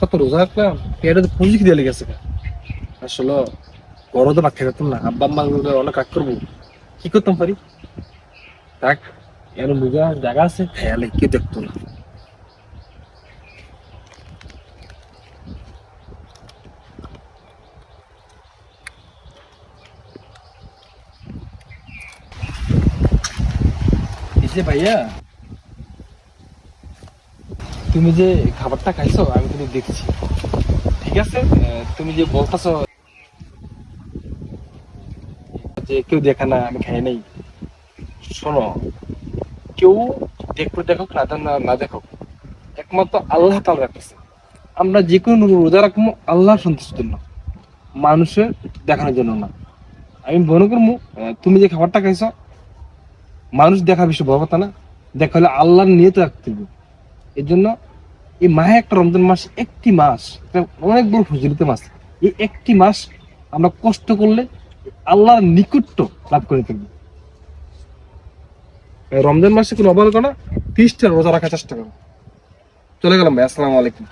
কত রোজা রাখলাম, পেটে তো পুঁজি দিয়ে লেগেছে। আসলে বড় তো ভাত খেতাম না, আব্বা আম্মা অনেক রাগ করবো, কি করতাম পারি। দেখ, এর রোজা জায়গা আছে, খেয়ালে কেউ দেখতো না। এই যে ভাইয়া, তুমি যে খাবারটা খাইছো আমি কিন্তু দেখছি, ঠিক আছে? তুমি যে বলতেছো যে কেউ দেখে না, আমি খাই নাই, শোনো, কেউ দেখো দেখো না দেখো, একমাত্র আল্লাহ তাআলা রাখতেছে। আমরা যে কোনো রোজা রাখবো আল্লাহর সন্তুষ্টির জন্য, মানুষের দেখানোর জন্য না। আমি মনে করবো তুমি যে খাবারটা খাইছো, মানুষ দেখা বেশি বড় কথা না, দেখা হলে আল্লাহর নিয়ত রাখতে হবে। এর জন্য এই মাহে একটা রমজান মাস, একটি মাস, এটা অনেক বড় ফজিলত মাস। এই একটি মাস আমরা কষ্ট করলে আল্লাহর নিকট্য লাভ করে ফেলবো। রমজান মাসে কোনো অবহেলা করো না, 30টা রোজা রাখার চেষ্টা করো। চলে গেলাম ভাই, আসসালামু আলাইকুম।